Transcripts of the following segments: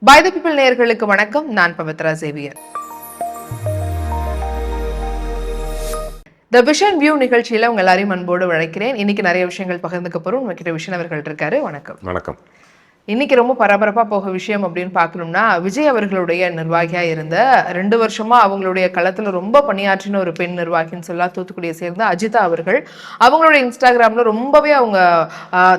By the people நேயர்களுக்கு வணக்கம். நான் Pavithra Xavier. The vision view நிகழ்ச்சியில உங்க எல்லாரையும் அன்போடு அழைக்கிறேன். இன்னைக்கு நிறைய விஷயங்கள் பகிர்ந்துக்க போறோம். உங்ககிட்ட விஷன் அவர்கள் இருக்காரு. வணக்கம். வணக்கம். இன்னைக்கு ரொம்ப பரபரப்பா போக விஷயம் அப்படின்னு பார்க்கணும்னா, விஜய் அவர்களுடைய நிர்வாகியா இருந்த 2 வருஷமா அவங்களுடைய களத்துல ரொம்ப பணியாற்றின ஒரு பெண் நிர்வாகின்னு சொல்லலாம், தூத்துக்குடியை சேர்ந்த அஜிதா அவர்கள். அவங்களுடைய இன்ஸ்டாகிராம்ல ரொம்பவே அவங்க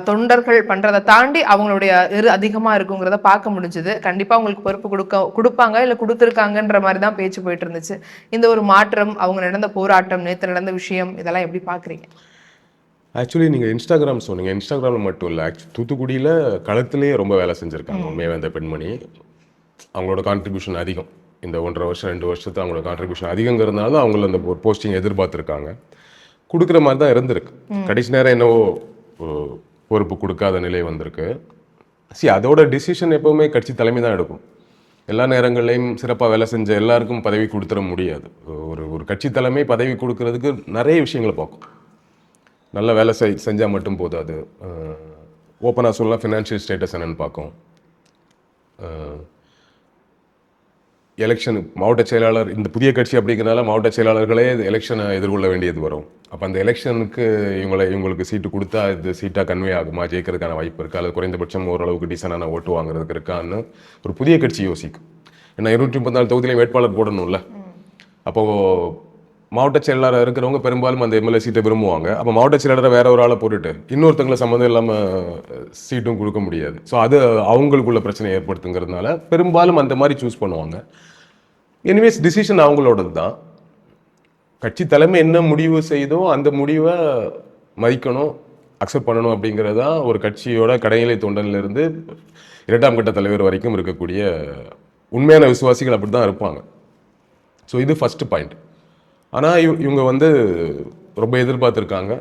தொண்டர்கள் பண்றதை தாண்டி அவங்களுடைய அதிகமா இருக்குங்கிறத பார்க்க முடிஞ்சது. கண்டிப்பா அவங்களுக்கு பொறுப்பு கொடுப்பாங்க இல்ல கொடுத்துருக்காங்கன்ற மாதிரி தான் பேச்சு போயிட்டு இருந்துச்சு. இந்த ஒரு மாற்றம், அவங்க நடந்த போராட்டம், நேற்று நடந்த விஷயம், இதெல்லாம் எப்படி பாக்குறீங்க? ஆக்சுவலி நீங்கள் இன்ஸ்டாகிராம் சொன்னீங்க. இன்ஸ்டாகிராமில் மட்டும் இல்லை, தூத்துக்குடியில் களத்துலேயே ரொம்ப வேலை செஞ்சுருக்காங்க. உண்மையாக அந்த பெண்மணி அவங்களோட கான்ட்ரிபியூஷன் அதிகம். இந்த 1.5 வருஷம் 2 வருஷத்து அவங்களோட கான்ட்ரிபியூஷன் அதிகங்கிறதுனால தான் அவங்கள அந்த ஒரு போஸ்டிங் எதிர்பார்த்துருக்காங்க. கொடுக்குற மாதிரி தான் இருந்திருக்கு. கடைசி நேரம் என்னவோ பொறுப்பு கொடுக்காத நிலை வந்திருக்கு. அதோட டிசிஷன் எப்போவுமே கட்சி தலைமை தான் எடுக்கும். எல்லா நேரங்கள்லையும் சிறப்பாக வேலை செஞ்ச எல்லாருக்கும் பதவி கொடுத்துட முடியாது. ஒரு கட்சி தலைமை பதவி கொடுக்கறதுக்கு நிறைய விஷயங்களை பார்க்கும். நல்ல வேலை செஞ்சால் மட்டும் போதாது. ஓப்பனாக சொல்லலாம், ஃபினான்ஷியல் ஸ்டேட்டஸ் என்னென்னு பார்க்கும். எலெக்ஷன் மாவட்ட செயலாளர், இந்த புதிய கட்சி அப்படிங்கிறனால மாவட்ட செயலாளர்களே எலெக்ஷனை எதிர்கொள்ள வேண்டியது வரும். அப்போ அந்த எலெக்ஷனுக்கு இவங்களுக்கு சீட்டு கொடுத்தா இது சீட்டாக கன்வே ஆகுமா, ஜெயிக்கிறதுக்கான வாய்ப்பு இருக்கா, அல்லது குறைந்தபட்சம் ஓரளவுக்கு டீசனான ஓட்டு வாங்குறதுக்கு இருக்கான்னு ஒரு புதிய கட்சி யோசிக்கும். ஏன்னா 234 தொகுதியிலையும் வேட்பாளர் போடணும்ல. அப்போது மாவட்ட செயலாளர் இருக்கிறவங்க பெரும்பாலும் அந்த எம்எல்ஏ சீட்டை விரும்புவாங்க. அப்போ மாவட்ட செயலாளரை வேற ஒரு ஆளை போட்டுட்டு இன்னொருத்தங்களை சம்மந்தம் இல்லாமல் சீட்டும் கொடுக்க முடியாது. ஸோ அது அவங்களுக்குள்ள பிரச்சனை ஏற்படுத்துங்கிறதுனால பெரும்பாலும் அந்த மாதிரி சூஸ் பண்ணுவாங்க. எனிவேஸ் டிசிஷன் அவங்களோடது தான். கட்சி தலைமை என்ன முடிவு செய்தோ அந்த முடிவை மதிக்கணும், அக்செப்ட் பண்ணணும் அப்படிங்கிறது தான் ஒரு கட்சியோட கடைநிலை தொண்டனிலிருந்து 2ஆம் கட்ட தலைவர் வரைக்கும் இருக்கக்கூடிய உண்மையான விசுவாசிகள் அப்படி தான் இருப்பாங்க. ஸோ இது ஃபஸ்ட்டு பாயிண்ட். ஆனால் இவங்க ரொம்ப எதிர்பார்த்துருக்காங்க.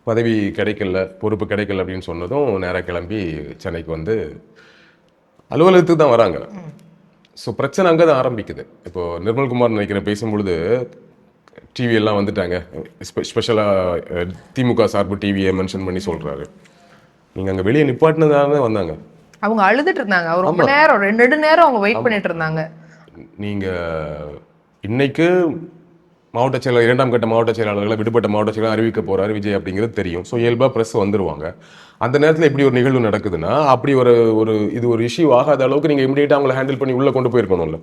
பதவி கிடைக்கல, பொறுப்பு கிடைக்கல அப்படின்னு சொன்னதும் நேராக கிளம்பி சென்னைக்கு அலுவலகத்துக்கு தான் வராங்க. ஸோ பிரச்சனை அங்கே தான் ஆரம்பிக்குது. இப்போது நிர்மல்குமார் நினைக்கிறேன் பேசும்பொழுது டிவியெல்லாம் வந்துட்டாங்க. ஸ்பெஷலாக திமுக சார்பு டிவியை மென்ஷன் பண்ணி சொல்கிறாரு. நீங்கள் அங்கே வெளியே நிப்பாட்டினதாக வந்தாங்க. அவங்க அழுதுட்டு இருந்தாங்க. ரொம்ப நேரம், 2 நேரம் அவங்க வெயிட் பண்ணிட்டு இருந்தாங்க. நீங்கள் இன்னைக்கு மாவட்ட செயலாளர், 2ஆம் கட்ட மாவட்ட செயலாளர்களை விடுபட்ட மாவட்ட செயலாளர் அறிவிக்க போறாரு விஜய் அப்படிங்கிறது தெரியும். ஸோ இயல்பாக ப்ரெஸ் வந்துருவாங்க. அந்த நேரத்தில் இப்படி ஒரு நிகழ்வு நடக்குதுன்னா அப்படி இது ஒரு இஷ்யூ ஆகாத அளவுக்கு நீங்கள் இமீடியட்டாக அவங்களை ஹேண்டில் பண்ணி உள்ளே கொண்டு போயிருக்கணும்ல.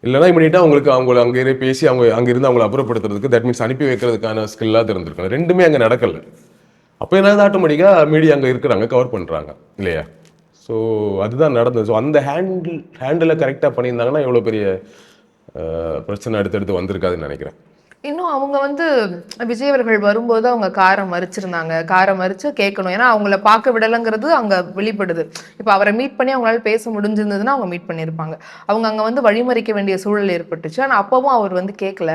இல்லைனா இமீடியட்டாக அவங்களை அங்கே பேசி அங்கே இருந்து அவங்களை அப்புறப்படுத்துறதுக்கு, தட் மீன்ஸ் அனுப்பி வைக்கிறதுக்கான ஸ்கில்லாக இருந்திருக்காங்க. ரெண்டுமே அங்கே நடக்கலை. அப்போ என்ன ஆட்டோமேட்டிக்காக மீடியா அங்கே இருக்கிறாங்க, கவர் பண்ணுறாங்க இல்லையா? ஸோ அதுதான் நடந்தது. ஸோ அந்த ஹேண்டிலை கரெக்டாக பண்ணியிருந்தாங்கன்னா எவ்வளோ பெரிய பிரச்சனை அடுத்தடுத்து வந்திருக்காதுன்னு நினைக்கிறேன். இன்னும் அவங்க விஜய் அவர்கள் வரும்போது அவங்க காரை மறிச்சிருந்தாங்க. காரை மறிச்சு கேட்கணும், ஏன்னா அவங்கள பார்க்க விடலைங்கிறது அங்கே வெளிப்படுது. இப்போ அவரை மீட் பண்ணி அவங்களால பேச முடிஞ்சிருந்ததுன்னா அவங்க மீட் பண்ணியிருப்பாங்க. அவங்க அங்கே வழிமறிக்க வேண்டிய சூழல் ஏற்பட்டுச்சு. ஆனால் அப்பவும் அவர் கேட்கல.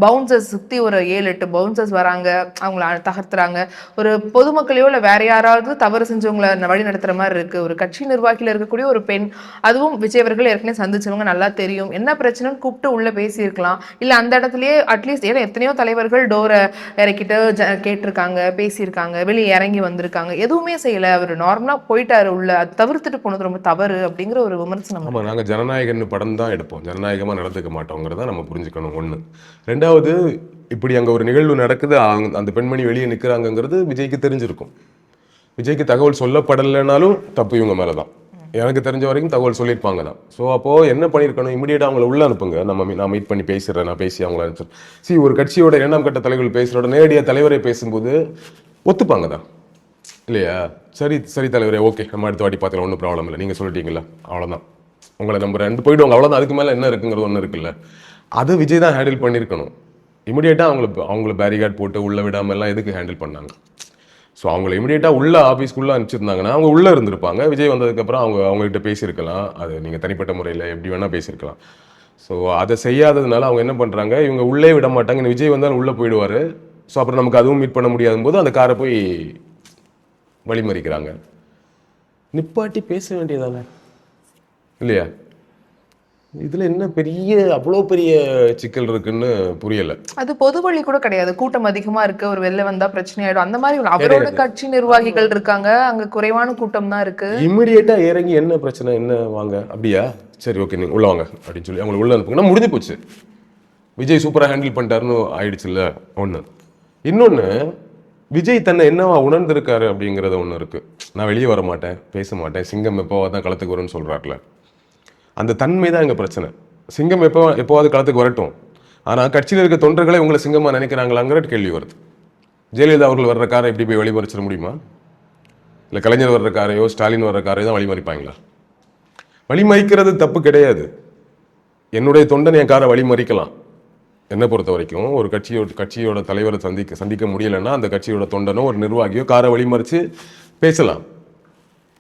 பவுன்சர்ஸ் சுற்றி ஒரு 7-8 பவுன்சர்ஸ் வராங்க, அவங்கள தகர்த்துறாங்க. ஒரு பொதுமக்களையோ இல்லை வேற யாராவது தவறு செஞ்சவங்களை வழி நடத்துகிற மாதிரி இருக்குது. ஒரு கட்சி நிர்வாகியில் இருக்கக்கூடிய ஒரு பெண், அதுவும் விஜய் அவர்கள் ஏற்கனவே சந்திச்சவங்க, நல்லா தெரியும் என்ன பிரச்சனைன்னு கூப்பிட்டு உள்ள பேசியிருக்கலாம். இல்லை அந்த இடத்துலயே அட்லீஸ்ட், ஏன்னா எத்தனையோ தலைவர்கள் டோரை இறக்கிட்டு கேட்டிருக்காங்க, பேசியிருக்காங்க, வெளியே இறங்கி வந்திருக்காங்க, எதுவுமே செய்யல. அவர் நார்மலா போயிட்டாரு உள்ள. அது தவிர்த்துட்டு போனது ரொம்ப தவறு அப்படிங்கிற ஒரு விமர்சனம். ஆமா, நாங்க ஜனநாயகன் படம் தான் எடுப்போம், ஜனநாயகமா நடந்துக்க மாட்டோங்கிறத நம்ம புரிஞ்சுக்கணும். ஒண்ணு. ரெண்டாவது, இப்படி அங்க ஒரு நிகழ்வு நடக்குது, அந்த பெண்மணி வெளியே நிற்கிறாங்கிறது விஜய்க்கு தெரிஞ்சிருக்கும். விஜய்க்கு தகவல் சொல்லப்படலைனாலும் தப்பு இவங்க மேலதான். எனக்கு தெரிஞ்ச வரைக்கும் தகவல் சொல்லியிருப்பாங்க தான். ஸோ அப்போது என்ன பண்ணியிருக்கணும், இமீடியட்டாக அவங்கள உள்ளே அனுப்புங்க, நான் மீட் பண்ணி பேசுகிறேன், நான் பேசி அவங்கள அனுப்பிச்சு. ஒரு கட்சியோட 2ஆம் கட்ட தலைவர்கள் பேசுகிறோட நேரடியாக தலைவரை பேசும்போது ஒத்துப்பாங்க தான் இல்லையா? சரி தலைவரே, ஓகே, நம்ம அடுத்த வாட்டி பார்த்துக்கலாம், ஒன்றும் ப்ராப்ளம் இல்லை, நீங்கள் சொல்லிட்டீங்களா, அவ்வளோதான், உங்களை நம்புறேன் போயிடுவாங்க, அவ்வளோதான். அதுக்கு மேலே என்ன இருக்குங்கிறது ஒன்று இருக்குல்ல. அதை விஜய் தான் ஹேண்டில் பண்ணியிருக்கணும். இமீடியட்டாக அவங்கள பேரிகார்ட் போட்டு உள்ளே விடாமல் எல்லாம் எதுக்கு ஹேண்டில் பண்ணாங்க? ஸோ அவங்கள இமீடியட்டாக உள்ள ஆஃபீஸ்க்குள்ளே அனுப்பிச்சிருந்தாங்கன்னா அவங்க உள்ளே இருந்திருப்பாங்க. விஜய் வந்ததுக்கப்புறம் அவங்ககிட்ட பேசியிருக்கலாம். அது நீங்கள் தனிப்பட்ட முறையில் எப்படி வேணால் பேசியிருக்கலாம். ஸோ அதை செய்யாததுனால அவங்க என்ன பண்ணுறாங்க, இவங்க உள்ளே விட மாட்டாங்க. விஜய் வந்தாலும் உள்ளே போயிடுவார். ஸோ அப்புறம் நமக்கு அதுவும் மீட் பண்ண முடியாத போது அந்த காரை போய் வழிமறிக்கிறாங்க. நிப்பாட்டி பேச வேண்டியதானே இல்லையா? இதுல என்ன பெரிய அவ்வளோ பெரிய சிக்கல் இருக்குன்னு புரியல. அது பொது வழி கூட கிடையாது. கூட்டம் அதிகமா இருக்கு. ஒரு வெளில வந்தா பிரச்சனை ஆயிடும். அந்த மாதிரி இல்ல. அவரோட கிடையாது. கட்சி நிர்வாகிகள் இருக்காங்க. அங்க குறைவான கூட்டம் தான் இருக்கு. இமிடியேட்டா இறங்கி என்ன பிரச்சனை, என்ன வாங்க அப்படியா, சரி ஓகே நீங்க உள்ள வாங்க அப்படின்னு சொல்லி அவங்களை உள்ள அனுப்புங்கன்னா முடிஞ்சு போச்சு. விஜய் சூப்பரா ஹேண்டில் பண்ணிட்டாருன்னு ஆயிடுச்சுல்ல ஒண்ணு. இன்னொன்னு, விஜய் தன்னை என்னவா உணர்ந்திருக்காரு அப்படிங்கிறத ஒண்ணு இருக்கு. நான் வெளியே வர மாட்டேன், பேச மாட்டேன், சிங்கம் எப்போவாதான் தான் களத்துக்கு வரும்னு சொல்றாருல. அந்த தன்மை தான் எங்க பிரச்சனை. சிங்கம் எப்போவாது களத்துக்கு வரட்டும், ஆனா கட்சியில் இருக்க தொண்டர்களை உங்களை சிங்கமா நினைக்கிறாங்களாங்கிற கேள்வி வருது. ஜெயலலிதா அவர்கள் வர்ற காரை எப்படி போய் வழிமறிச்சிட முடியுமா? இல்லை கலைஞர் வர்ற காரையோ ஸ்டாலின் வர்ற காரையோ தான் வழிமறிப்பாங்களா? வழிமறிக்கிறது தப்பு கிடையாது. என்னுடைய தொண்டன் என் காரை வழிமறிக்கலாம். என்னை பொறுத்த வரைக்கும் ஒரு கட்சியோட தலைவரை சந்திக்க முடியலைன்னா அந்த கட்சியோட தொண்டனோ ஒரு நிர்வாகியோ காரை வழிமறிச்சு பேசலாம்.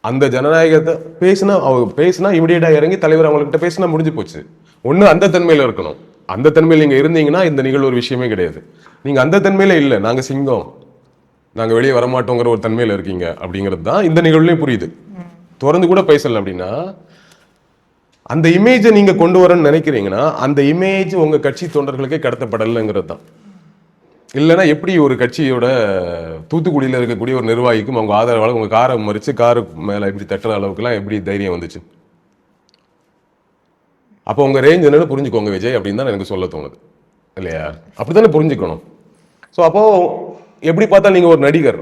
அந்த ஜனநாயகத்தை பேசினா இமிடியேட்டா இறங்கி தலைவர் அவங்ககிட்ட பேசினா முடிஞ்சு போச்சு. ஒண்ணு அந்த தன்மையில இருக்கணும். அந்த தன்மையில் நீங்க இருந்தீங்கன்னா இந்த நிகழ்வு ஒரு விஷயமே கிடையாது. நீங்க அந்த தன்மையில இல்லை, நாங்க சிங்கம், நாங்க வெளியே வரமாட்டோங்கிற ஒரு தன்மையில இருக்கீங்க அப்படிங்கிறது தான் இந்த நிகழ்வுலையும் புரியுது. திறந்து கூட பேசல அப்படின்னா அந்த இமேஜை நீங்க கொண்டு வரன்னு நினைக்கிறீங்கன்னா அந்த இமேஜ் உங்க கட்சி தொண்டர்களுக்கே கடத்தப்படலைங்கிறது தான். இல்லைன்னா எப்படி ஒரு கட்சியோட தூத்துக்குடியில் இருக்கக்கூடிய ஒரு நிர்வாகிக்கும் அவங்க ஆதரவாளர் உங்க காரை மறிச்சு காரு மேல எப்படி தட்டுற அளவுக்குலாம் எப்படி தைரியம் வந்துச்சு? அப்போ உங்க ரேஞ்ச் என்னன்னு புரிஞ்சுக்கோங்க விஜய் அப்படின்னு தான் எனக்கு சொல்ல தோணுது இல்லையா? அப்படித்தானே புரிஞ்சுக்கணும். ஸோ அப்போ எப்படி பார்த்தா நீங்க ஒரு நடிகர்,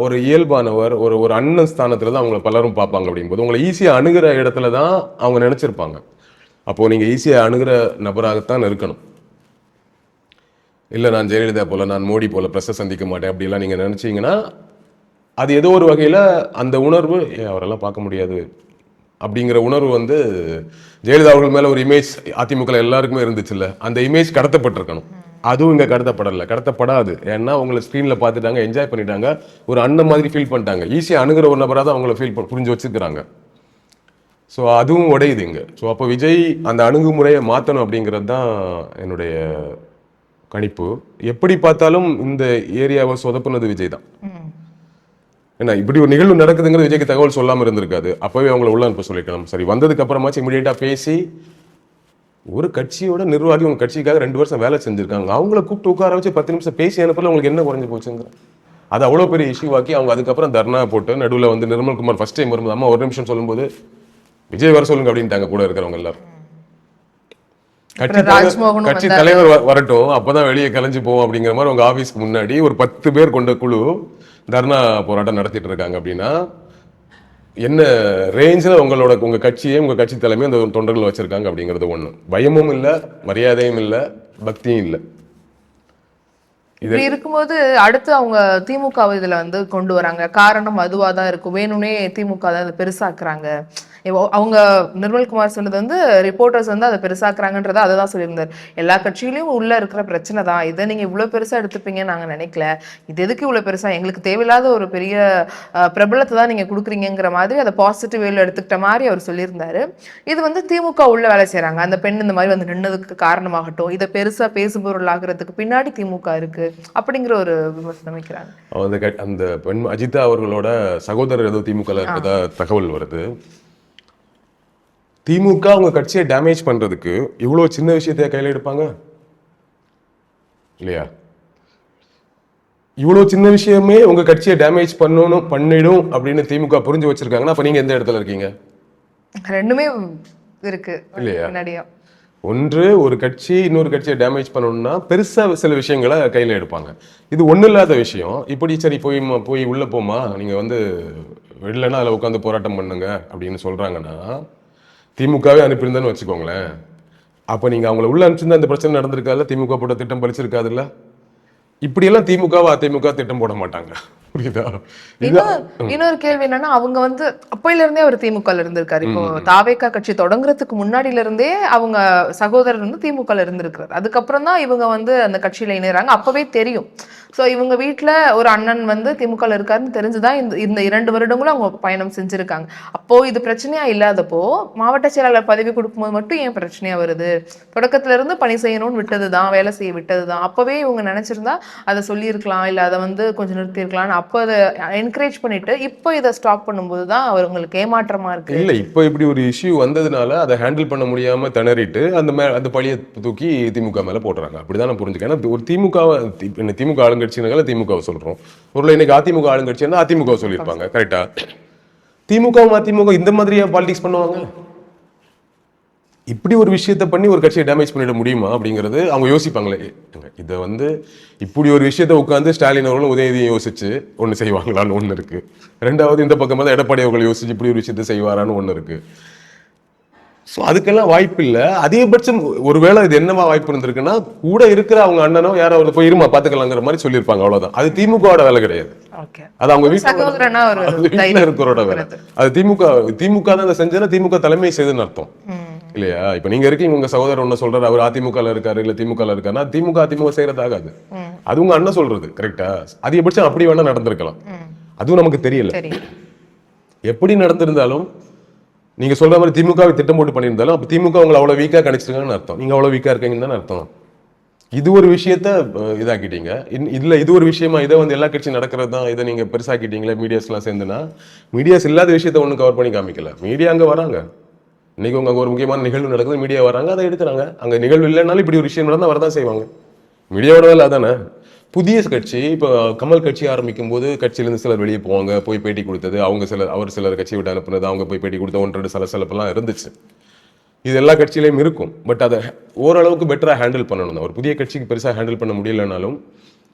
ஒரு இயல்பானவர், ஒரு அண்ணன் ஸ்தானத்துல தான் அவங்களை பலரும் பார்ப்பாங்க. அப்படிங்கும்போது உங்களை ஈஸியா அணுகிற இடத்துல தான் அவங்க நினைச்சிருப்பாங்க. அப்போ நீங்க ஈஸியா அணுகிற நபராகத்தான் இருக்கணும். இல்லை நான் ஜெயலலிதா போல, நான் மோடி போல பிரஸ்ஸை சந்திக்க மாட்டேன் அப்படிலாம் நீங்க நினைச்சீங்கன்னா அது ஏதோ ஒரு வகையில அந்த உணர்வு அவரெல்லாம் பார்க்க முடியாது அப்படிங்கிற உணர்வு வந்து ஜெயலலிதா அவர்கள் மேல ஒரு இமேஜ் அதிமுக எல்லாருக்குமே இருந்துச்சுல்ல, அந்த இமேஜ் கடத்தப்பட்டிருக்கணும். அதுவும் இங்க கடத்தப்படாது. ஏன்னா உங்களை ஸ்க்ரீன்ல பார்த்துட்டாங்க, என்ஜாய் பண்ணிட்டாங்க, ஒரு அண்ணன் மாதிரி ஃபீல் பண்ணிட்டாங்க. ஈஸியா அணுகிற ஒரு நபராக தான் அவங்கள புரிஞ்சு வச்சுக்கிறாங்க. ஸோ அதுவும் உடையுது இங்க. ஸோ அப்போ விஜய் அந்த அணுகுமுறையை மாற்றணும் அப்படிங்கிறது தான் என்னுடைய கணிப்பு. எப்படி பார்த்தாலும் இந்த ஏரியாவை சொதப்புனது விஜய் தான். ஏன்னா இப்படி ஒரு நிகழ்வு நடக்குதுங்கிறது விஜய்க்கு தகவல் சொல்லாமல் இருந்திருக்காது. அப்பவே அவங்கள உள்ள அனுப்ப சொல்லிக்கலாம். சரி வந்ததுக்கு அப்புறமாச்சு இமீடியட்டா பேசி, ஒரு கட்சியோட நிர்வாகி உங்க கட்சிக்காக 2 வருஷம் வேலை செஞ்சிருக்காங்க, அவங்கள கூப்பிட்டு உட்கார வச்சு 10 நிமிஷம் பேசி அனுப்பல உங்களுக்கு என்ன குறைஞ்சு போச்சுங்க? அது அவ்வளோ பெரிய இஷ்யூ ஆக்கி அவங்க அதுக்கப்புறம் தர்ணா போட்டு நடுவில் வந்து நிர்மல்குமார் ஃபர்ஸ்ட் டைம் வரும்போது அம்மா ஒரு நிமிஷம் சொல்லும்போது விஜய் வர சொல்லுங்க அப்படின்ட்டாங்க கூட இருக்கிறவங்க எல்லாரும். கட்சி தலைவர் வரட்டும் அப்பதான் வெளியே கலைஞ்சு போவோம் அப்படிங்கிற மாதிரி உங்க ஆபீஸ்க்கு முன்னாடி ஒரு 10 பேர் கொண்ட குழு தர்ணா போராட்டம் நடத்திட்டு இருக்காங்க அப்படின்னா என்ன ரேஞ்சில் உங்க கட்சியே உங்க கட்சி தலைமையும் அந்த தொண்டர்கள் வச்சிருக்காங்க அப்படிங்கிறது ஒண்ணு. பயமும் இல்லை, மரியாதையும் இல்லை, பக்தியும் இல்லை. இப்படி இருக்கும்போது அடுத்து அவங்க திமுக இதுல வந்து கொண்டு வராங்க. காரணம் அதுவா தான் இருக்கும். வேணும்னே திமுக தான் அதை பெருசாக்குறாங்க. அவங்க நிர்மல்குமார் சொன்னது வந்து ரிப்போர்ட்டர்ஸ் வந்து அதை பெருசாக்குறாங்கன்றத அதை தான் சொல்லியிருந்தார். எல்லா கட்சியிலையும் உள்ள இருக்கிற பிரச்சனை தான், இதை நீங்க இவ்வளவு பெருசா எடுத்துப்பீங்கன்னு நாங்க நினைக்கல. இது எதுக்கு இவ்வளவு பெருசா, எங்களுக்கு தேவையில்லாத ஒரு பெரிய பிரபலத்தை தான் நீங்க கொடுக்குறீங்கிற மாதிரி அதை பாசிட்டிவ் வேல எடுத்துக்கிட்ட மாதிரி அவர் சொல்லியிருந்தாரு. இது வந்து திமுக உள்ள வேலை செய்யறாங்க. அந்த பெண் இந்த மாதிரி வந்து நின்னதுக்கு காரணமாகட்டும், இதை பெருசா பேசுபொருள் ஆகுறதுக்கு பின்னாடி திமுக இருக்கு அப்படிங்கிற ஒரு விமர்சனம் வைக்கிறாங்க. அந்த பெண் அஜிதா அவர்களோட சகோதரர் ஏதோ திமுக இருக்கிறதா தகவல் வருது. திமுக அவங்க கட்சியை டேமேஜ் பண்றதுக்கு இவ்வளவு சின்ன விஷயத்தைய கையில எடுப்பாங்க இல்லையா? இவ்வளவு சின்ன விஷயமே உங்க கட்சியை டேமேஜ் பண்ணிடும் அப்படின்னு திமுக புரிஞ்சு வச்சிருக்காங்கன்னா அப்ப நீங்க எந்த இடத்துல இருக்கீங்க? ரெண்டுமே இருக்கு இல்லையா? ஒன்று ஒரு கட்சி இன்னொரு கட்சியை டேமேஜ் பண்ணணும்னா பெருசா சில விஷயங்களை கையில எடுப்பாங்க. இது ஒண்ணு இல்லாத விஷயம். இப்படி சரி போய் உள்ள போமா, நீங்க வந்து வெளிலன்னா அதில் உட்காந்து போராட்டம் பண்ணுங்க அப்படின்னு சொல்றாங்கன்னா திமுகவே அனுப்பியிருந்தேன்னு வச்சுக்கோங்களேன். அப்ப நீங்க அவங்களை உள்ள அனுப்பிச்சிருந்தா இந்த பிரச்சனை நடந்திருக்காதுல்ல, திமுக போட்ட திட்டம் பலிச்சிருக்காதுல்ல. இப்படியெல்லாம் திமுகவை அதிமுக திட்டம் போட மாட்டாங்க. புரியுதா? இன்னொரு கேள்வி என்னன்னா, அவங்க வந்து அப்பையில இருந்தே அவர் திமுக இருந்திருக்காரு. இப்போ தாவேகா கட்சி தொடங்குறதுக்கு முன்னாடியில இருந்தே அவங்க சகோதரர் வந்து திமுக இருந்திருக்கிறார். அதுக்கப்புறம் தான் இவங்க வந்து அந்த கட்சியில இணைறாங்க. அப்பவே தெரியும். ஸோ இவங்க வீட்டில் ஒரு அண்ணன் வந்து திமுக இருக்காருன்னு தெரிஞ்சுதான் இந்த 2 வருடங்களும் அவங்க பயணம் செஞ்சிருக்காங்க. அப்போ இது பிரச்சனையா இல்லாதப்போ மாவட்ட செயலாளர் பதவி கொடுக்கும்போது மட்டும் ஏன் பிரச்சனையா வருது? தொடக்கத்துல இருந்து பணி செய்யணும்னு விட்டதுதான், வேலை செய்ய விட்டதுதான். அப்பவே இவங்க நினைச்சிருந்தா அதை சொல்லியிருக்கலாம், இல்லை அதை வந்து கொஞ்சம் நிறுத்தியிருக்கலாம்னு அப்போ அதை என்கரேஜ் பண்ணிட்டு இப்போ இதை ஸ்டாப் பண்ணும்போது தான் அவங்களுக்கு ஏமாற்றமா இருக்கு. இல்ல இப்போ இப்படி ஒரு இஷ்யூ வந்ததுனால அதை ஹேண்டில் பண்ண முடியாம திணறிட்டு அந்த பழியை தூக்கி திமுக மேல போடுறாங்க. அப்படிதான் நான் புரிஞ்சுக்கேன். ஏன்னா ஒரு திமுக ஆளுங்கட்சினால திமுகவை சொல்றோம். ஒரு இன்னைக்கு அதிமுக ஆளுங்கட்சின்னா அதிமுக சொல்லியிருப்பாங்க. கரெக்டா? திமுகவும் அதிமுக இந்த மாதிரியா பாலிடிக்ஸ் பண்ணுவாங்க? இப்படி ஒரு விஷயத்த பண்ணி ஒரு கட்சியை டேமேஜ் பண்ணிட முடியுமா அப்படிங்கிறது அவங்க யோசிப்பாங்களே. இதை இப்படி ஒரு விஷயத்த உட்காந்து ஸ்டாலின் அவர்களும் உதயநிதியை யோசிச்சு ஒன்று செய்வாங்களான்னு ஒன்று இருக்கு. ரெண்டாவது இந்த பக்கம் தான் எடப்பாடி அவர்கள் யோசிச்சு இப்படி ஒரு விஷயத்த செய்வாரான்னு ஒன்று இருக்கு. ஸோ அதுக்கெல்லாம் வாய்ப்பு இல்லை. அதிகபட்சம் ஒருவேளை இது என்னவா வாய்ப்பு இருந்திருக்குன்னா கூட இருக்கிற அவங்க அண்ணனோ யாரோ அவர் போய் இருமா பாத்துக்கலாங்கிற மாதிரி சொல்லியிருப்பாங்க. அவ்வளவுதான். அது திமுகவோட வேலை கிடையாது. அது அவங்க வீட்டுல இருக்கிறோட வேலை. அது திமுக தான் அதை செஞ்சா திமுக தலைமை செய்துன்னு அர்த்தம் இல்லையா? இப்ப நீங்க இருக்கீங்க, உங்க சகோதரர் ஒண்ணு சொல்றாரு, அவர் அதிமுக இருக்காரு இல்ல திமுக இருக்காருன்னா திமுக செய்யறதாகாது. அது உங்க அண்ணன் சொல்றது கரெக்டா? அதிகபட்சம் அப்படி வேணா நடந்திருக்கலாம். அதுவும் நமக்கு தெரியல. எப்படி நடந்திருந்தாலும் நீங்க சொல்ற மாதிரி திமுகவை திட்டம் போட்டு பண்ணியிருந்தாலும் அப்ப திமுக உங்களை அவ்வளவு வீக்கா கணிச்சிருக்காங்கன்னு அர்த்தம். நீங்க அவ்வளவு வீக்கா இருக்கீங்கன்னு தானே அர்த்தம். இது ஒரு விஷயத்த இதாக்கிட்டீங்க. இதுல இது ஒரு விஷயமா இதை எல்லா கட்சியும் நடக்கிறது தான். இதை நீங்க பெருசாக்கிட்டீங்களே மீடியாஸ் எல்லாம் சேர்ந்துன்னா, மீடியாஸ் இல்லாத விஷயத்த ஒண்ணு கவர் பண்ணி காமிக்கல. மீடியா அங்க வராங்க. இன்னைக்கு அங்க ஒரு முக்கியமான நிகழ்வு நடக்குது, மீடியா வராங்க, அதை எடுக்கிறாங்க. அங்க நிகழ்வு இல்லைனாலும் இப்படி ஒரு விஷயம் நடந்தா வரதான் செய்வாங்க. மீடியாவோட வேலை அதானே. புதிய கட்சி இப்போ கமல் கட்சி ஆரம்பிக்கும் போது கட்சியிலிருந்து சிலர் வெளியே போவாங்க, போய் பேட்டி கொடுத்தது, அவர் சிலர் கட்சி விட்டு அனுப்புனது, அவங்க போய் பேட்டி கொடுத்த 1-2 சலசலப்பெல்லாம் இருந்துச்சு. இது எல்லா கட்சியிலையும் இருக்கும். பட் அதை ஓரளவுக்கு பெட்டராக ஹேண்டில் பண்ணணும். ஒரு புதிய கட்சிக்கு பெருசாக ஹேண்டில் பண்ண முடியலனாலும்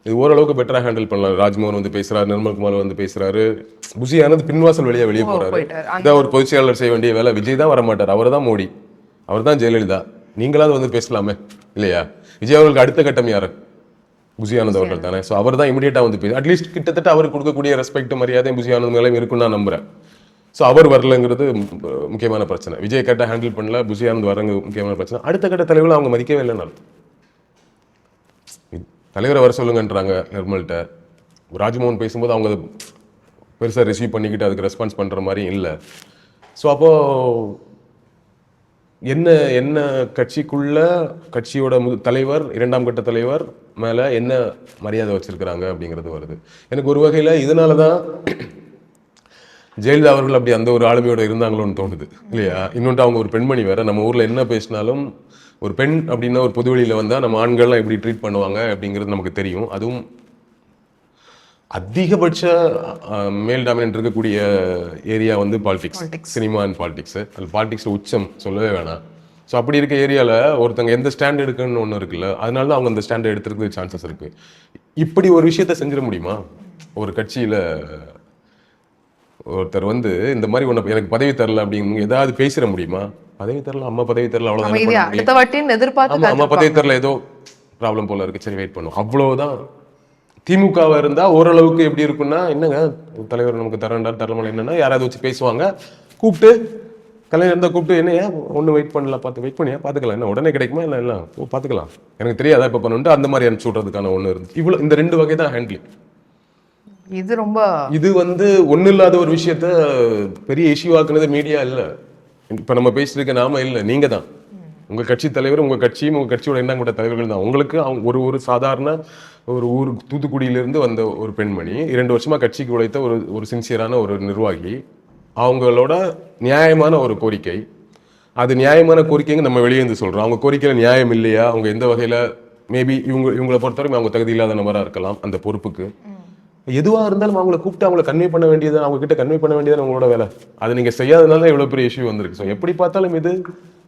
இது ஓரளவுக்கு பெட்டராக ஹேண்டில் பண்ணலாம். ராஜ்மோகன் பேசுறாரு, நிர்மல்குமார் பேசுறாரு, புசி ஆனந்த் பின்வாசல் வெளியே போறாரு. இதான் ஒரு பொதுச் செயலாளர் செய்ய வேண்டிய வேலை. விஜய் தான் வரமாட்டார், அவர் தான் மோடி, அவர் தான் ஜெயலலிதா. நீங்களாவது பேசலாமே இல்லையா? விஜய் அவர்களுக்கு அடுத்த கட்டம் யாரு? புசி ஆனந்த் அவர்கள் தானே. ஸோ அவர் தான் இமீடியட்டா பேசு. அட்லீஸ்ட் கிட்டத்தட்ட அவருக்கு கொடுக்கக்கூடிய ரெஸ்பெக்ட் மரியாதை புசி ஆனந்த் மேலே இருக்குன்னு நான் நம்புறேன். ஸோ அவர் வரலங்கிறது முக்கியமான பிரச்சனை. விஜய் கட்ட ஹேண்டில் பண்ணல, புசி ஆனந்த் வரங்க முக்கியமான பிரச்சனை. அடுத்த கட்ட தலைவர்கள் அவங்க மதிக்கவே இல்லைன்னு தலைவரை வர சொல்லுங்கன்றாங்க நிர்மல்கிட்ட. ராஜ்மோகன் பேசும்போது அவங்க பெருசாக ரிசீவ் பண்ணிக்கிட்டு அதுக்கு ரெஸ்பான்ஸ் பண்ணுற மாதிரி இல்லை. ஸோ அப்போ என்ன கட்சிக்குள்ள கட்சியோட தலைவர், 2ஆம் கட்ட தலைவர் மேலே என்ன மரியாதை வச்சிருக்கிறாங்க அப்படிங்கிறது வருது. எனக்கு ஒரு வகையில் இதனால தான் ஜெயலலிதா அவர்கள் அப்படி அந்த ஒரு ஆளுமையோட இருந்தாங்களோன்னு தோணுது இல்லையா? இன்னொன்று அவங்க ஒரு பெண்மணி வேற. நம்ம ஊரில் என்ன பேசினாலும் ஒரு பெண் அப்படின்னா ஒரு பொது வெளியில் வந்தால் நம்ம ஆண்கள்லாம் எப்படி ட்ரீட் பண்ணுவாங்க அப்படிங்கிறது நமக்கு தெரியும். அதுவும் அதிகபட்ச மேல் டாமினன்ட் இருக்கக்கூடிய area politics, cinema and politics. அது பாலிடிக்ஸில் உச்சம் சொல்லவே வேணாம். ஸோ அப்படி இருக்க ஏரியாவில் ஒருத்தங்க எந்த ஸ்டாண்ட் எடுக்குன்னு ஒன்று இருக்குல்ல, அதனால தான் அவங்க அந்த ஸ்டாண்டை எடுத்துருக்கு சான்சஸ் இருக்கு. இப்படி ஒரு விஷயத்த செஞ்சிட முடியுமா? ஒரு கட்சியில் ஒருத்தர் இந்த மாதிரி ஒன்று எனக்கு பதவி தரல அப்படின்னு ஏதாவது பேசிட முடியுமா? பதவி தரல, அம்மா பதவி தரல, அவ்வளோதான். அம்மா பதவி தரல, ஏதோ ப்ராப்ளம் போல இருக்கு, சரி வெயிட் பண்ணும், அவ்வளவுதான். திமுகவா இருந்தா ஓரளவுக்கு எப்படி இருக்குன்னா, என்னங்க தலைவர் நமக்கு தரல என்னன்னா யாராவது வச்சு பேசுவாங்க, கூப்பிட்டு கலைஞர் இருந்தா கூப்பிட்டு என்னையா ஒண்ணு வெயிட் பண்ணல, வெயிட் பண்ணியா பாத்துக்கலாம், என்ன உடனே கிடைக்குமா இல்லை இல்லை பாத்துக்கலாம், எனக்கு தெரியாதா இப்ப பண்ணுட்டு அந்த மாதிரி அனுப்பிச்சு விடுறதுக்கான ஒண்ணு இருந்து இவ்வளவு. இந்த 2 வகை தான் ஹேண்ட்லிங். இது ஒண்ணு இல்லாத ஒரு விஷயத்த பெரிய இஷ்யூ ஆக்குனது மீடியா இல்ல. இப்ப நம்ம பேசிட்டு இருக்க நாம இல்ல, நீங்க தான். உங்க கட்சி தலைவர், உங்க கட்சியும் உங்க கட்சியோட 2ஆம் கட்ட தலைவர்கள் தான். உங்களுக்கு அவங்க ஒரு சாதாரண ஒரு ஊர் தூத்துக்குடியிலிருந்து வந்த ஒரு பெண்மணி, 2 வருஷமா கட்சிக்கு உழைத்த ஒரு சின்சியரான ஒரு நிர்வாகி, அவங்களோட நியாயமான ஒரு கோரிக்கை, அது நியாயமான கோரிக்கைங்க நம்ம வெளியே இருந்து சொல்றோம். அவங்க கோரிக்கையில நியாயம் இல்லையா, அவங்க எந்த வகையில மேபி இவங்களை பொறுத்தவரைக்கும் அவங்க தகுதி இல்லாத நபரா இருக்கலாம் அந்த பொறுப்புக்கு. எதுவா இருந்தாலும் அவங்களை கூப்பிட்டு அவங்களை கன்வே பண்ண வேண்டியது, அவங்க கிட்ட கன்வே பண்ண வேண்டியது உங்களோட வேலை. அதை நீங்க செய்யாதனால இவ்வளவு பெரிய இஷ்யூ வந்திருக்கு. ஸோ எப்படி பார்த்தாலும் இது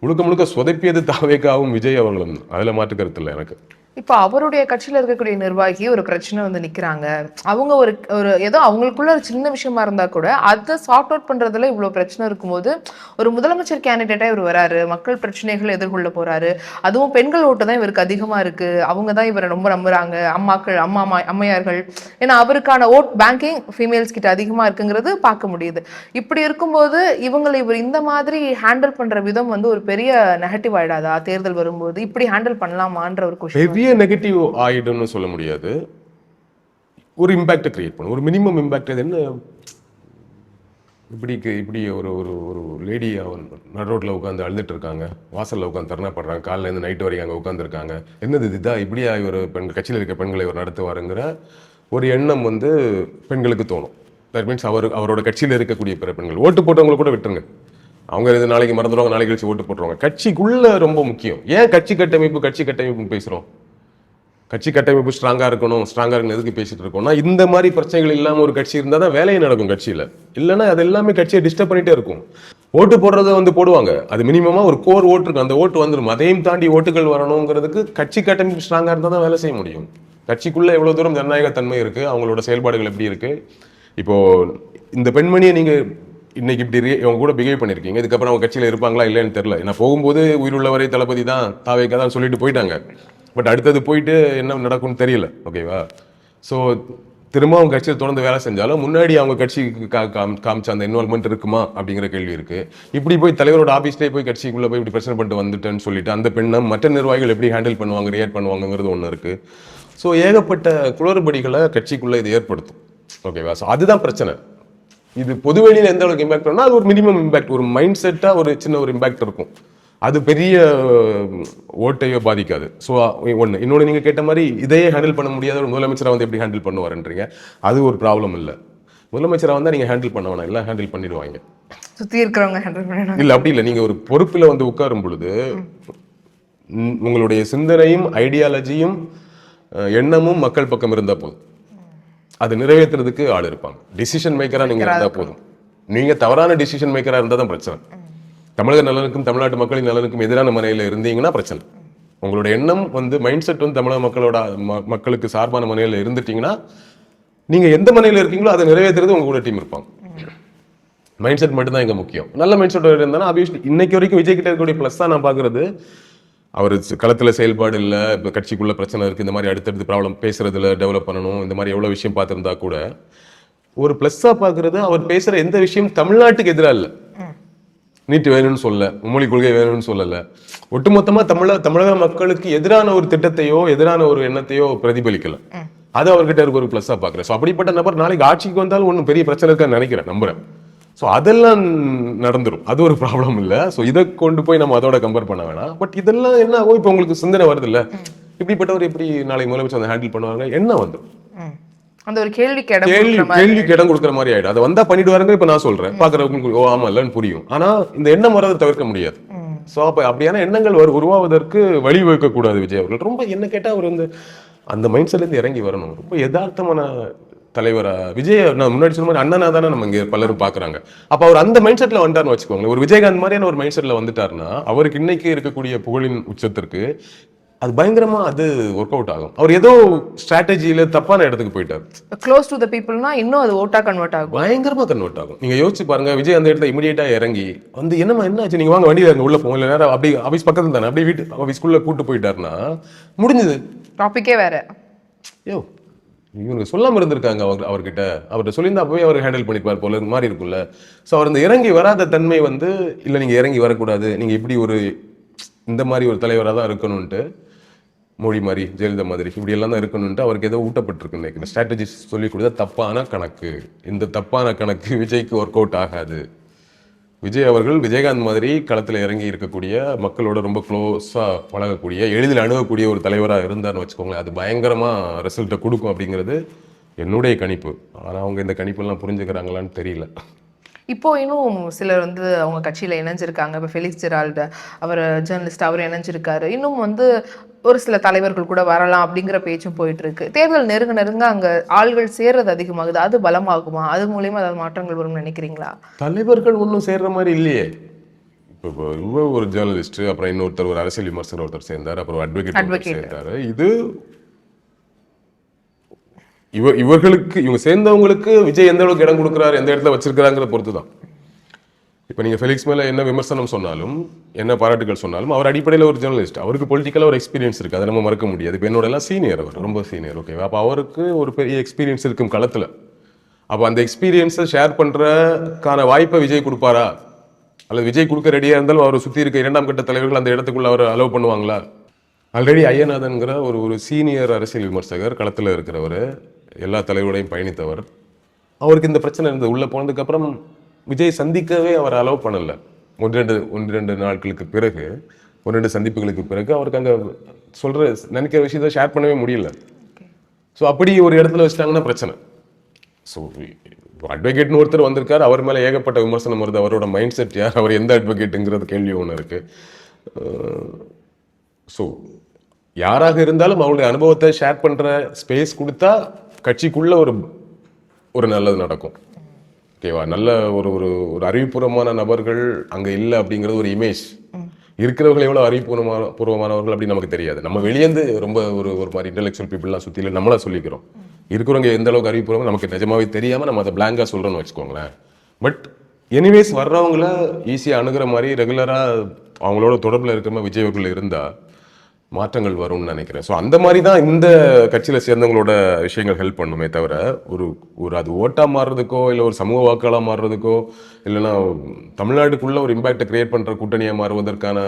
முழுக்க சொதப்பியது தாவேக்காவும் விஜய் அவர்களும், அதுல மாற்று கருத்து இல்லை எனக்கு. இப்போ அவருடைய கட்சியில இருக்கக்கூடிய நிர்வாகி ஒரு பிரச்சனை நிக்கிறாங்க, அவங்க ஒரு ஏதோ அவங்களுக்குள்ள ஒரு சின்ன விஷயமா இருந்தா கூட அதை சார்ட் அவுட் பண்றதுல இவ்வளவு பிரச்சனை இருக்கும்போது ஒரு முதலமைச்சர் கேண்டிடேட்டா இவர் வராரு, மக்கள் பிரச்சனைகளை எதிர்கொள்ள போறாரு, அதுவும் பெண்கள் ஓட்டு தான் இவருக்கு அதிகமா இருக்கு, அவங்க தான் இவரை ரொம்ப நம்புறாங்க, அம்மையார்கள், ஏன்னா அவருக்கான ஓட் பேங்கிங் ஃபீமேல்ஸ் கிட்ட அதிகமா இருக்குங்கிறது பார்க்க முடியுது. இப்படி இருக்கும்போது இவர் இந்த மாதிரி ஹேண்டில் பண்ற விதம் ஒரு பெரிய நெகட்டிவ் ஆயிடாதா தேர்தல் வரும்போது? இப்படி ஹேண்டில் பண்ணலாமான்ற ஒரு கொஸ்டின். நெகட்டிவ் ஆயிடும்னு சொல்ல முடியாது, ஒரு இம்பாக்ட் கிரியேட் பண்ணும், ஒரு மினிமம் இம்பாக்ட். அது என்ன, இப்படி ஒரு ஒரு லேடி நடுரோட்ல உட்காந்து அழுதுட்டு இருக்காங்க, வாசல்ல உட்காந்து தர்ணா பண்றாங்க, காலையில இருந்து நைட் வரைக்கும் அங்கே உட்காந்துருக்காங்க, என்னது இதுதான் இப்படியா இவர் கட்சியில் இருக்க பெண்களை இவர் நடத்துவாருங்கிற ஒரு எண்ணம் வந்து பெண்களுக்கு தோணும். தட் மீன்ஸ் அவரோட கட்சியில் இருக்கக்கூடிய பிற பெண்கள் ஓட்டு போட்டவங்களை கூட விட்டுருங்க, அவங்க இது நாளைக்கு மறந்துடுவாங்க, நாளைக்கு கழிச்சு ஓட்டு போட்டுருவாங்க. கட்சிக்குள்ள ரொம்ப முக்கியம். ஏன் கட்சி கட்டமைப்பு பேசுறோம்? கட்சி கட்டமைப்பு ஸ்ட்ராங்கா இருக்கணும், ஸ்ட்ராங்கா இருக்கணும் எதுக்கு பேசிட்டு இருக்கோம்னா, இந்த மாதிரி பிரச்சனைகள் இல்லாம ஒரு கட்சி இருந்தா தான் வேலையை நடக்கும் கட்சியில. இல்லைன்னா அது எல்லாமே கட்சியை டிஸ்டர்ப் பண்ணிட்டே இருக்கும். ஓட்டு போடுறத வந்து போடுவாங்க, அது மினிமமா ஒரு கோர் ஓட்டு இருக்கும், அந்த ஓட்டு வந்துடும். அதையும் தாண்டி ஓட்டுகள் வரணுங்கிறதுக்கு கட்சி கட்டமைப்பு ஸ்ட்ராங்கா இருந்தா தான் வேலை செய்ய முடியும். கட்சிக்குள்ள எவ்வளவு தூரம் ஜனநாயக தன்மை இருக்கு, அவங்களோட செயல்பாடுகள் எப்படி இருக்கு. இப்போ இந்த பெண்மணியை நீங்க இன்னைக்கு இப்படி இவங்க கூட பிஹேவ் பண்ணிருக்கீங்க, இதுக்கப்புறம் அவங்க கட்சியில இருப்பாங்களா இல்லைன்னு தெரியல. நான் போகும்போது உயிருள்ளவரை தளபதி தான் தாவேக்கா தான் சொல்லிட்டு போயிட்டாங்க. பட் அடுத்தது போயிட்டு என்ன நடக்கும்னு தெரியல. ஓகேவா? ஸோ திரும்ப அவங்க கட்சியில் தொடர்ந்து வேலை செஞ்சாலும் முன்னாடி அவங்க கட்சிக்கு காமிச்ச அந்த இன்வால்மெண்ட் இருக்குமா அப்படிங்கிற கேள்வி இருக்கு. இப்படி போய் தலைவரோட ஆஃபீஸ்லேயே போய் கட்சிக்குள்ள போய் இப்படி பிரச்சனை பண்ணிட்டு வந்துட்டேன்னு சொல்லிட்டு அந்த பெண்ணை மற்ற நிர்வாகிகள் எப்படி ஹேண்டில் பண்ணுவாங்க, ரியாக்ட் பண்ணுவாங்கிறது ஒன்று இருக்கு. ஸோ ஏகப்பட்ட குளறுபடிகளை கட்சிக்குள்ள இது ஏற்படுத்தும். ஓகேவா? ஸோ அதுதான் பிரச்சனை. இது பொதுவெளியில் எந்த அளவுக்கு இம்பாக்ட் பண்ணா அது ஒரு மினிமம் இம்பாக்ட், ஒரு மைண்ட் செட்டா ஒரு சின்ன ஒரு இம்பாக்ட் இருக்கும். அது பெரிய ஓட்டையோ பாதிக்காது. ஸோ ஒன்று. இன்னொன்று, நீங்கள் கேட்ட மாதிரி இதையே ஹேண்டில் பண்ண முடியாத ஒரு முதலமைச்சரை வந்து எப்படி ஹேண்டில் பண்ணுவாருன்றீங்க, அது ஒரு ப்ராப்ளம் இல்லை. முதலமைச்சராக வந்தால் நீங்கள் ஹேண்டில் பண்ண வேணாம், எல்லாம் ஹேண்டில் பண்ணிடுவாங்க. சுற்றி இருக்கிறவங்க ஹேண்டில் பண்ணணும். இல்லை அப்படி இல்லை. நீங்கள் ஒரு பொறுப்பில் வந்து உட்காரும் பொழுது உங்களுடைய சிந்தனையும் ஐடியாலஜியும் எண்ணமும் மக்கள் பக்கம் இருந்தால் போதும், அது நிறைவேற்றுறதுக்கு ஆள் இருப்பாங்க. டிசிஷன் மேக்கராக நீங்கள் இருந்தால் போதும். நீங்கள் தவறான டிசிஷன் மேக்கராக இருந்தால் தான் பிரச்சனை. தமிழக நலனுக்கும் தமிழ்நாட்டு மக்களின் நலனுக்கும் எதிரான முறையில் இருந்தீங்கன்னா பிரச்சனை. உங்களோட எண்ணம் வந்து மைண்ட் செட் வந்து தமிழக மக்களுக்கு சார்பான முறையில் இருந்துட்டீங்கன்னா நீங்க எந்த முறையில் இருக்கீங்களோ அதை நிறைவேற்றுறது உங்களோட டீம் இருப்பாங்க. மைண்ட் செட் மட்டும் தான் இங்க முக்கியம். நல்ல மைண்ட் செட் இருந்தாலும் ஆப்வியஸ்லி இன்னைக்கு வரைக்கும் விஜய் கிட்ட இருக்கக்கூடிய பிளஸ் தான் நான் பாக்குறது, அவர் களத்துல செயல்பாடு இல்லை, இப்போ கட்சிக்குள்ள பிரச்சனை இருக்கு, இந்த மாதிரி அடுத்தடுத்து ப்ராப்ளம் பேசுறதுல டெவலப் பண்ணணும், இந்த மாதிரி எவ்வளவு விஷயம் பார்த்துருந்தா கூட ஒரு பிளஸ்ஸா பாக்குறது அவர் பேசுற எந்த விஷயம் தமிழ்நாட்டுக்கு எதிராக இல்லை. நீட்டு வேணும்னு சொல்ல, மும்மொழி கொள்கை வேணும்னு சொல்லல, ஒட்டுமொத்தமா தமிழக மக்களுக்கு எதிரான ஒரு திட்டத்தையோ எதிரான ஒரு எண்ணத்தையோ பிரதிபலிக்கல. அது அவர்கிட்ட இருக்க ஒரு பிளஸ்ஸா பாக்குறேன். ஸோ அப்படிப்பட்ட நபர் நாளைக்கு ஆட்சிக்கு வந்தாலும் ஒன்றும் பெரிய பிரச்சனை இருக்கான்னு நினைக்கிறேன், நம்புறேன். ஸோ அதெல்லாம் நடந்துடும், அது ஒரு ப்ராப்ளம் இல்லை. ஸோ இதை கொண்டு போய் நம்ம அதோட கம்பேர் பண்ண வேணாம். பட் இதெல்லாம் என்ன ஆகும், இப்போ உங்களுக்கு சிந்தனை வருது இல்லை, இப்படிப்பட்டவர் எப்படி நாளைக்கு முதலமைச்சர் அதை ஹேண்டில் பண்ணுவாங்க, என்ன வந்துடும், அந்த ஒரு கேள்விக்கு இடம் கொடுக்குற மாதிரி ஆயிடும். அதை வந்தா பண்ணிடுவாருங்க. இப்ப நான் சொல்றேன், பாக்குறவங்களுக்கு ஓ ஆமா இல்லன்னு புரியும். ஆனா இந்த எண்ணம் வரதை தவிர்க்க முடியாது. சோ அப்ப அப்படியான எண்ணங்கள் உருவாவதற்கு வழி வகுக்க கூடாது விஜய் அவர்கள். ரொம்ப என்ன கேட்டா அவர் வந்து அந்த மைண்ட் செட்ல இருந்து இறங்கி வரணும். ரொம்ப யதார்த்தமான தலைவரா விஜய், நான் முன்னாடி சொன்ன மாதிரி அண்ணனா தானே நம்ம இங்க பலரும் பாக்குறாங்க. அப்ப அவர் அந்த மைண்ட் செட்ல வந்துட்டாருன்னு வச்சுக்கோங்களேன், ஒரு விஜயகாந்த் மாதிரியான ஒரு மைண்ட் செட்ல வந்துட்டாருன்னா அவருக்கு இன்னைக்கு இருக்கக்கூடிய புகழின் உச்சத்திற்கு அது பயங்கரமா அது ஒர்க் அவுட் ஆகும். அவர் ஏதோ ஸ்ட்ராட்டஜியில தப்பான இடத்துக்கு போயிட்டார். க்ளோஸ் டு தி பீப்புள்னா இன்னும் அது ஓட்டா கன்வெர்ட் ஆகும், பயங்கரமா கன்வெர்ட் ஆகும். நீங்க யோசிச்சு பாருங்க, விஜய் அந்த இடத்துல இமிடியேட்டா இறங்கி வந்து என்னமா என்ன ஆச்சு, நீங்க வாங்க வண்டியில இருங்க உள்ள போங்க, இல்ல நேரம் அப்படி ஆபீஸ் பக்கத்துல தானே அப்படியே வீட்டு ஆபீஸ்க்குள்ள கூட்டு போயிட்டாருன்னா முடிஞ்சது, டாபிக்கே வேற. யோ இவங்க சொல்லாம இருந்திருக்காங்க அவர்கிட்ட, அவர்கிட்ட சொல்லியிருந்தா போய் அவர் ஹேண்டில் பண்ணிப்பார் போல மாதிரி இருக்கும்ல. ஸோ அவர் இந்த இறங்கி வராத தன்மை வந்து இல்லை, நீங்க இறங்கி வரக்கூடாது, நீங்க இப்படி ஒரு இந்த மாதிரி ஒரு தலைவராக தான் இருக்கணும்ட்டு, மொழி மாதிரி ஜெயலலிதா மாதிரி இப்படி எல்லாம் தான் இருக்கணும்ட்டு அவருக்கு ஏதோ ஊட்டப்பட்டிருக்கு. நினைக்கிறேன் ஸ்ட்ராட்டஜி சொல்லி கொடுத்தா தப்பான கணக்கு. இந்த தப்பான கணக்கு விஜய்க்கு ஒர்க் அவுட் ஆகாது. விஜய் அவர்கள் விஜயகாந்த் மாதிரி களத்தில் இறங்கி இருக்கக்கூடிய, மக்களோட ரொம்ப க்ளோஸாக பழகக்கூடிய, எளிதில் அணுகக்கூடிய ஒரு தலைவராக இருந்தார்னு வச்சுக்கோங்களேன், அது பயங்கரமாக ரிசல்ட்டை கொடுக்கும் அப்படிங்கிறது என்னுடைய கணிப்பு. ஆனால் அவங்க இந்த கணிப்பெல்லாம் புரிஞ்சுக்கிறாங்களான்னு தெரியல. இப்போ இன்னும் சிலர் வந்து அவங்க கட்சியில் இணைஞ்சிருக்காங்க. இப்போ ஃபெலிக்ஸ் ஜெரால்டு அவர் ஜேர்னலிஸ்ட், அவர் இணைஞ்சிருக்காரு. இன்னும் வந்து ஒரு சில தலைவர்கள் கூட வரலாம் அப்படிங்கிற பேச்சும் போயிட்டு இருக்கு. தேர்தல் நெருங்க அங்க ஆள்கள் சேர்றது அதிகமாகுது, அது பலமாகுமா? அது மூலியமா ஏதாவது மாற்றங்கள் வரும்னு நினைக்கிறீங்களா? தலைவர்கள் ஒன்றும் சேர்ற மாதிரி இல்லையே. இப்போ இவர் ஒரு ஜேர்னலிஸ்ட், அப்புறம் இன்னொருத்தர் ஒரு அரசியல் விமர்சகர் ஒருத்தர் சேர்ந்தார், அப்புறம் அட்வொகேட் சேர்ந்தாரு. இது இவர்களுக்கு இவங்க சேர்ந்தவங்களுக்கு விஜய் எந்த அளவுக்கு இடம் கொடுக்குறாரு, எந்த இடத்துல வச்சிருக்கிறாங்கிற பொறுத்து தான். இப்போ நீங்கள் ஃபெலிக்ஸ் மேலே என்ன விமர்சனம் சொன்னாலும், என்ன பாராட்டுகள் சொன்னாலும், அவர் அடிப்படையில் ஒரு ஜேர்னலிஸ்ட், அவருக்கு பொலிட்டிக்கலாக ஒரு எக்ஸ்பீரியன்ஸ் இருக்குது, அதை நம்ம மறக்க முடியாது. இப்போ என்னோட எல்லாம் சீனியர், அவர் ரொம்ப சீனியர். ஓகேவா? அப்போ அவருக்கு ஒரு பெரிய எக்ஸ்பீரியன்ஸ் இருக்கும் களத்தில். அப்போ அந்த எக்ஸ்பீரியன்ஸை ஷேர் பண்ணுறதுக்கான வாய்ப்பை விஜய் கொடுப்பாரா, அல்லது விஜய் கொடுக்க ரெடியாக இருந்தாலும் அவரை சுற்றி இருக்க இரண்டாம் கட்ட தலைவர்கள் அந்த இடத்துக்குள்ள அவர் அலோவ் பண்ணுவாங்களா? ஆல்ரெடி ஐயநாதன்கிற ஒரு சீனியர் அரசியல் விமர்சகர், களத்தில் இருக்கிறவர், எல்லா தலைவரோடையும் பயணித்தவர், அவருக்கு இந்த பிரச்சனை இருந்தது. உள்ளே போனதுக்கப்புறம் விஜய் சந்திக்கவே அவர் அலோவ் பண்ணல. ஒன்று ரெண்டு நாட்களுக்கு பிறகு, 1-2 சந்திப்புகளுக்கு பிறகு அவருக்கு அங்கே நினைக்கிற விஷயத்தை ஷேர் பண்ணவே முடியல. ஸோ அப்படி ஒரு இடத்துல வச்சிட்டாங்கன்னா பிரச்சனை. ஸோ அட்வொகேட்னு ஒருத்தர் வந்திருக்காரு, அவர் மேலே ஏகப்பட்ட விமர்சனம் வருது. அவரோட மைண்ட் செட் யார், அவர் எந்த அட்வொகேட்டுங்கிறது கேள்வி ஒன்று இருக்கு. ஸோ யாராக இருந்தாலும் அவங்களுடைய அனுபவத்தை ஷேர் பண்ணுற ஸ்பேஸ் கொடுத்தா கட்சிக்குள்ள ஒரு நல்லது நடக்கும். ஓகேவா? நல்ல ஒரு ஒரு ஒரு அறிவுபூர்வமான நபர்கள் அங்கே இல்லை அப்படிங்கிறது ஒரு இமேஜ். இருக்கிறவர்கள் எவ்வளோ அறிவுபூர்வமானவர்கள் அப்படின்னு நமக்கு தெரியாது. நம்ம வெளியேந்து ரொம்ப ஒரு மாதிரி இன்டெலெக்சுவல் பீப்புளெலாம் சுற்றில நம்மளா சொல்லிக்கிறோம். இருக்கிறவங்க எந்த அளவுக்கு அறிவுபூர்வமாக நமக்கு நிஜமாவே தெரியாமல் நம்ம அதை பிளாங்காக சொல்கிறோன்னு வச்சுக்கோங்களேன். பட் எனிவேஸ் வர்றவங்கள ஈஸியாக அணுகிற மாதிரி ரெகுலராக அவங்களோட தொடர்பில் இருக்கிற மாதிரி விஜய் அவர்கள் இருந்தால் மாற்றங்கள் வரும்னு நினைக்கிறேன். ஸோ அந்த மாதிரி தான் இந்த கட்சியில் சேர்ந்தவங்களோட விஷயங்கள் ஹெல்ப் பண்ணுமே தவிர ஒரு அது ஓட்டாக மாறுறதுக்கோ இல்லை ஒரு சமூக வாக்காளர் மாறுறதுக்கோ இல்லைன்னா தமிழ்நாட்டுக்குள்ள ஒரு இம்பாக்டை கிரியேட் பண்ணுற கூட்டணியாக மாறுவதற்கான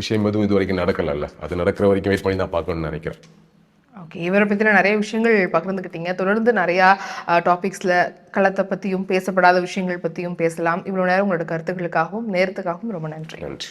விஷயம் எதுவும் இது வரைக்கும் நடக்கலைல்ல. அது நடக்கிற வரைக்கும் வெயிட் பண்ணி தான் பார்க்கணும்னு நினைக்கிறேன். ஓகே, இவரை பற்றின நிறைய விஷயங்கள் பகிர்ந்துக்கிட்டீங்க. தொடர்ந்து நிறையா டாபிக்ஸில் களத்தை பற்றியும் பேசப்படாத விஷயங்கள் பற்றியும் பேசலாம். இவ்வளோ நேரம் உங்களோட கருத்துக்களுக்காகவும் நேரத்துக்காகவும் ரொம்ப நன்றி. நன்றி.